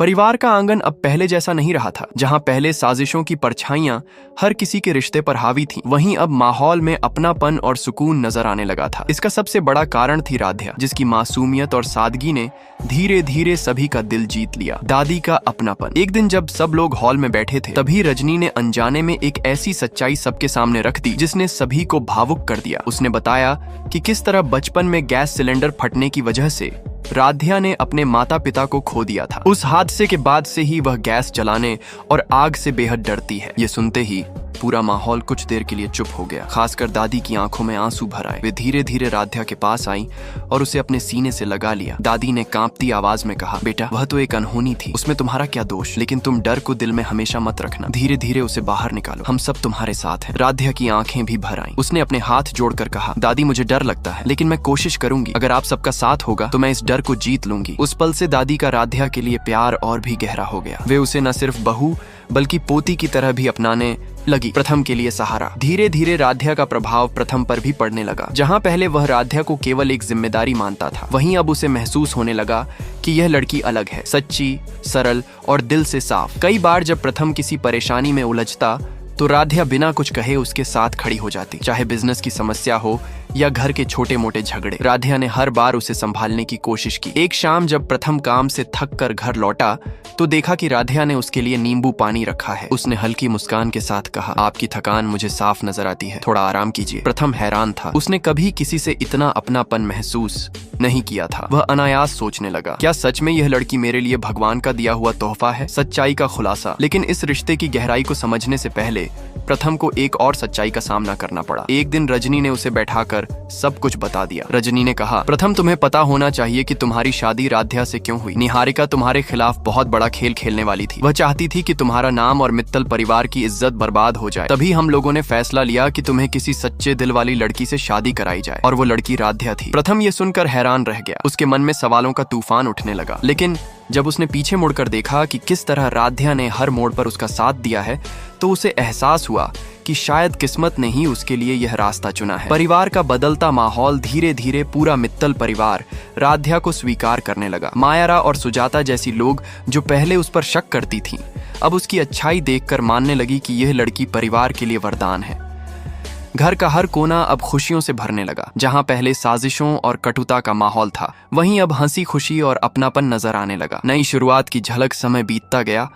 परिवार का आंगन अब पहले जैसा नहीं रहा था। जहां पहले साजिशों की परछाइयां हर किसी के रिश्ते पर हावी थीं, वहीं अब माहौल में अपनापन और सुकून नजर आने लगा था। इसका सबसे बड़ा कारण थी राध्या, जिसकी मासूमियत और सादगी ने धीरे धीरे सभी का दिल जीत लिया। दादी का अपनापन। एक दिन जब सब लोग हॉल में बैठे थे, तभी रजनी ने अनजाने में एक ऐसी सच्चाई सबके सामने रख दी जिसने सभी को भावुक कर दिया। उसने बताया कि किस तरह बचपन में गैस सिलेंडर फटने की वजह से राध्या ने अपने माता पिता को खो दिया था। उस हादसे के बाद से ही वह गैस जलाने और आग से बेहद डरती है। ये सुनते ही पूरा माहौल कुछ देर के लिए चुप हो गया। खासकर दादी की आंखों में आंसू भर आए। वे धीरे धीरे राध्या के पास आईं और उसे अपने सीने से लगा लिया। दादी ने कांपती आवाज में कहा, बेटा, वह तो एक अनहोनी थी, उसमें तुम्हारा क्या दोष, लेकिन तुम डर को दिल में हमेशा मत रखना। धीरे धीरे उसे बाहर निकालो, हम सब तुम्हारे साथ हैं। राध्या की आंखें भी भर आईं। उसने अपने हाथ जोड़कर कहा, दादी, मुझे डर लगता है, लेकिन मैं कोशिश करूंगी। अगर आप सबका साथ होगा तो मैं इस डर को जीत लूंगी। उस पल से दादी का राध्या के लिए प्यार और भी गहरा हो गया। वे उसे न सिर्फ बहू बल्कि पोती की तरह भी अपनाने लगी। प्रथम के लिए सहारा। धीरे धीरे राध्या का प्रभाव प्रथम पर भी पड़ने लगा। जहां पहले वह राध्या को केवल एक जिम्मेदारी मानता था, वहीं अब उसे महसूस होने लगा कि यह लड़की अलग है, सच्ची, सरल और दिल से साफ। कई बार जब प्रथम किसी परेशानी में उलझता तो राध्या बिना कुछ कहे उसके साथ खड़ी हो जाती। चाहे बिजनेस की समस्या हो या घर के छोटे मोटे झगड़े, राध्या ने हर बार उसे संभालने की कोशिश की। एक शाम जब प्रथम काम से थक कर घर लौटा तो देखा कि राध्या ने उसके लिए नींबू पानी रखा है। उसने हल्की मुस्कान के साथ कहा, आपकी थकान मुझे साफ नजर आती है, थोड़ा आराम कीजिए। प्रथम हैरान था। उसने कभी किसी से इतना अपनापन महसूस नहीं किया था। वह अनायास सोचने लगा, क्या सच में यह लड़की मेरे लिए भगवान का दिया हुआ तोहफा है? सच्चाई का खुलासा। लेकिन इस रिश्ते की गहराई को समझने से पहले प्रथम को एक और सच्चाई का सामना करना पड़ा। एक दिन रजनी ने उसे बैठाकर सब कुछ बता दिया। रजनी ने कहा, प्रथम, तुम्हें पता होना चाहिए कि तुम्हारी शादी राध्या से क्यों हुई। निहारिका तुम्हारे खिलाफ बहुत बड़ा खेल खेलने वाली थी। वह चाहती थी कि तुम्हारा नाम और मित्तल परिवार की इज्जत बर्बाद हो जाए। तभी हम लोगों ने फैसला लिया कि तुम्हें किसी सच्चे दिल वाली लड़की से शादी कराई जाए, और वो लड़की राध्या थी। प्रथम ये सुनकर हैरान रह गया। उसके मन में सवालों का तूफान उठने लगा। लेकिन जब उसने पीछे मुड़कर देखा कि किस तरह राध्या ने हर मोड़ पर उसका साथ दिया है, तो उसे एहसास हुआ कि शायद किस्मत ने ही उसके लिए यह रास्ता चुना है। परिवार का बदलता माहौल। धीरे धीरे पूरा मित्तल परिवार राध्या को स्वीकार करने लगा। मायारा और सुजाता जैसी लोग जो पहले उस पर शक करती थीं, अब उसकी अच्छाई देखकर मानने लगी कि यह लड़की परिवार के लिए वरदान है। घर का हर कोना अब खुशियों से भरने लगा। जहां पहले साजिशों और कटुता का माहौल था, वहीं अब हंसी खुशी और अपनापन नजर आने लगा। नई शुरुआत की झलक समय बीतता गया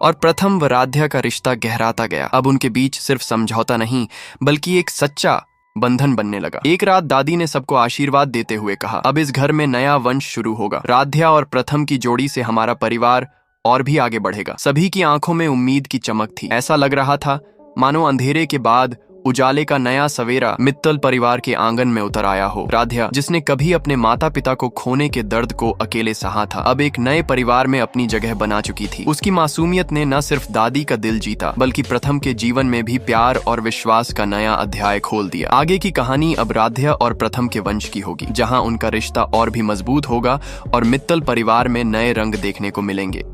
और प्रथम व राध्या का रिश्ता गहराता गया। अब उनके बीच सिर्फ समझौता नहीं, बल्कि एक सच्चा बंधन बनने लगा। एक रात दादी ने सबको आशीर्वाद देते हुए कहा, अब इस घर में नया वंश शुरू होगा। राध्या और प्रथम की जोड़ी से हमारा परिवार और भी आगे बढ़ेगा। सभी की आंखों में उम्मीद की चमक थी। ऐसा लग रहा था मानो अंधेरे के बाद उजाले का नया सवेरा मित्तल परिवार के आंगन में उतर आया हो। राध्या, जिसने कभी अपने माता पिता को खोने के दर्द को अकेले सहा था, अब एक नए परिवार में अपनी जगह बना चुकी थी। उसकी मासूमियत ने न सिर्फ दादी का दिल जीता, बल्कि प्रथम के जीवन में भी प्यार और विश्वास का नया अध्याय खोल दिया। आगे की कहानी अब राध्या और प्रथम के वंश की होगी, जहां उनका रिश्ता और भी मजबूत होगा और मित्तल परिवार में नए रंग देखने को मिलेंगे।